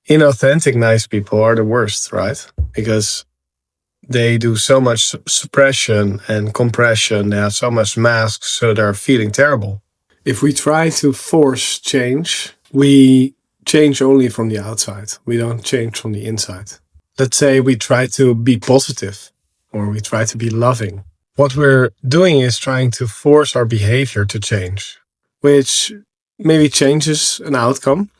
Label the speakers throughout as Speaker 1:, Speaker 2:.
Speaker 1: Inauthentic nice people are the worst, right? Because they do so much suppression and compression. They have so much masks, so they're feeling terrible. If we try to force change, we change only from the outside. We don't change from the inside. Let's say we try to be positive or we try to be loving. What we're doing is trying to force our behavior to change, which maybe changes an outcome,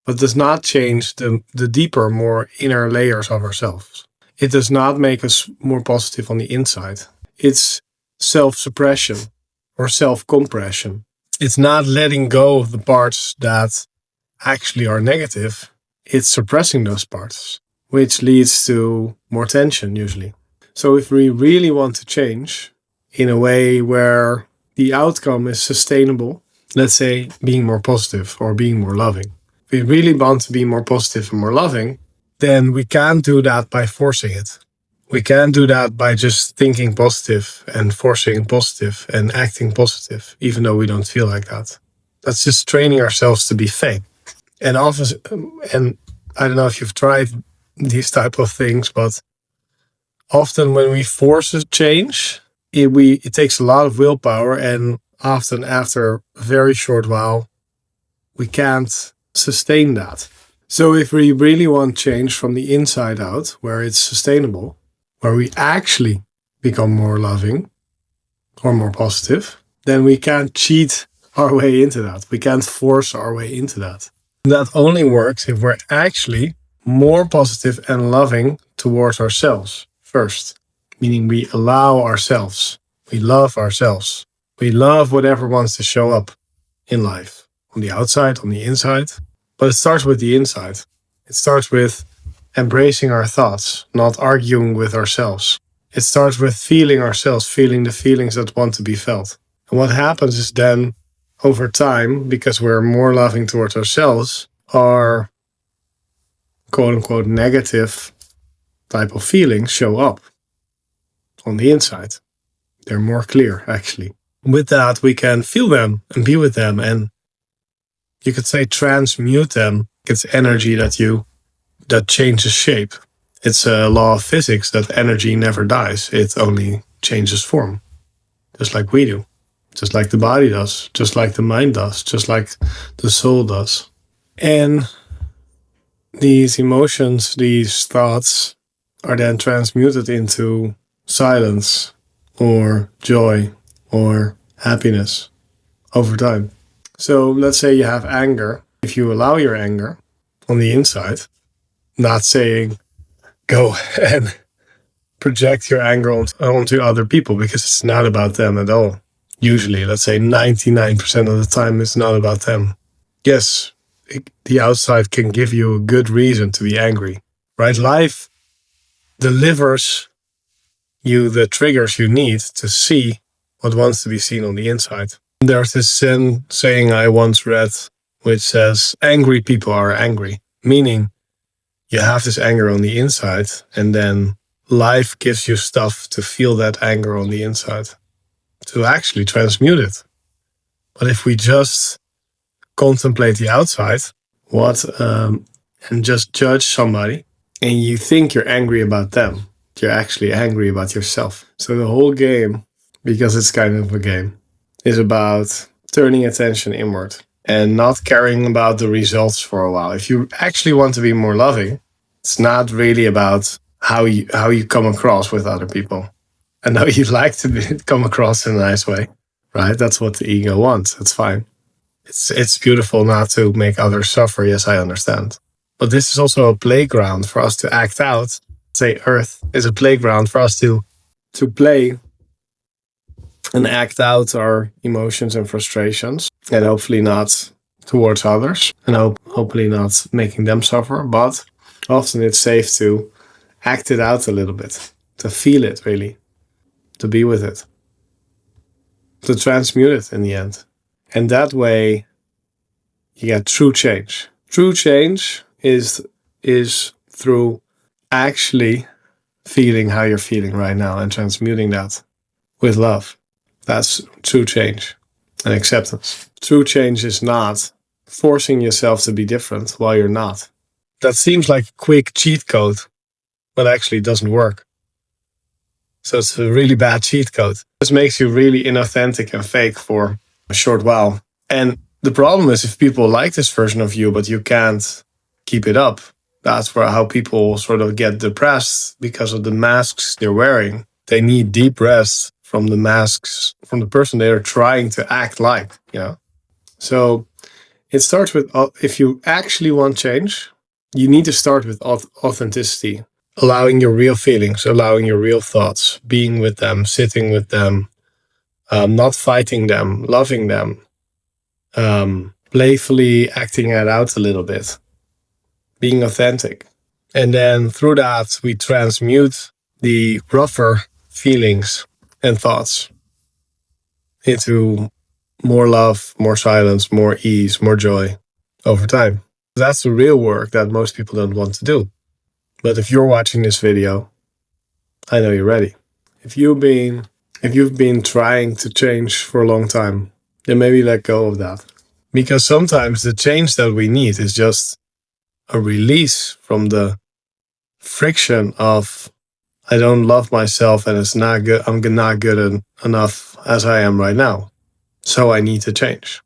Speaker 1: but does not change the deeper, more inner layers of ourselves. It does not make us more positive on the inside. It's self-suppression or self-compression. It's not letting go of the parts that actually are negative. It's suppressing those parts, which leads to more tension usually. So if we really want to change in a way where the outcome is sustainable, let's say being more positive or being more loving. If we really want to be more positive and more loving, then we can't do that by forcing it. We can't do that by just thinking positive and forcing positive and acting positive, even though we don't feel like that. That's just training ourselves to be fake. And often, and I don't know if you've tried these type of things, but often when we force a change, it takes a lot of willpower, and often after a very short while, we can't sustain that. So if we really want change from the inside out, where it's sustainable, where we actually become more loving or more positive, then we can't cheat our way into that. We can't force our way into that. That only works if we're actually more positive and loving towards ourselves first, meaning we allow ourselves, we love ourselves, we love whatever wants to show up in life, on the outside, on the inside. But it starts with the inside. It starts with embracing our thoughts, not arguing with ourselves. It starts with feeling ourselves, feeling the feelings that want to be felt. And what happens is then, over time, because we're more loving towards ourselves, our quote-unquote negative type of feelings show up on the inside. They're more clear, actually. With that, we can feel them and be with them, and you could say transmute them. It's energy that changes shape. It's a law of physics that energy never dies. It only changes form, just like we do, just like the body does, just like the mind does, just like the soul does. And these emotions, these thoughts are then transmuted into silence or joy or happiness over time. So let's say you have anger. If you allow your anger on the inside, not saying go and project your anger onto other people, because it's not about them at all. Usually, let's say 99% of the time, it's not about them. Yes, the outside can give you a good reason to be angry, right? Life delivers you the triggers you need to see what wants to be seen on the inside. There's this Zen saying I once read, which says, angry people are angry, meaning you have this anger on the inside, and then life gives you stuff to feel that anger on the inside, to actually transmute it. But if we just contemplate the outside, and just judge somebody, and you think you're angry about them, you're actually angry about yourself. So the whole game, because it's kind of a game, is about turning attention inward and not caring about the results for a while. If you actually want to be more loving, it's not really about how you come across with other people. I know you'd like to come across in a nice way, right? That's what the ego wants. That's fine. It's beautiful not to make others suffer. Yes, I understand. But this is also a playground for us to act out. Say Earth is a playground for us to play and act out our emotions and frustrations, and hopefully not towards others, and hopefully not making them suffer. But often it's safe to act it out a little bit, to feel it really, to be with it, to transmute it in the end. And that way you get true change. True change is through actually feeling how you're feeling right now and transmuting that with love. That's true change and acceptance. True change is not forcing yourself to be different while you're not. That seems like a quick cheat code, but actually it doesn't work. So it's a really bad cheat code. This makes you really inauthentic and fake for a short while. And the problem is if people like this version of you, but you can't keep it up, that's how people sort of get depressed because of the masks they're wearing. They need deep rest from the masks, from the person they are trying to act like, So it starts with, if you actually want change, you need to start with authenticity, allowing your real feelings, allowing your real thoughts, being with them, sitting with them, not fighting them, loving them, playfully acting it out a little bit, being authentic. And then through that, we transmute the rougher feelings and thoughts into more love, more silence, more ease, more joy over time. That's the real work that most people don't want to do. But if you're watching this video, I know you're ready. If you've been trying to change for a long time, then maybe let go of that. Because sometimes the change that we need is just a release from the friction of, I don't love myself and it's not good. I'm not good enough as I am right now. So I need to change.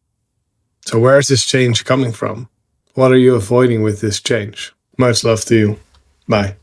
Speaker 1: So where is this change coming from? What are you avoiding with this change? Much love to you. Bye.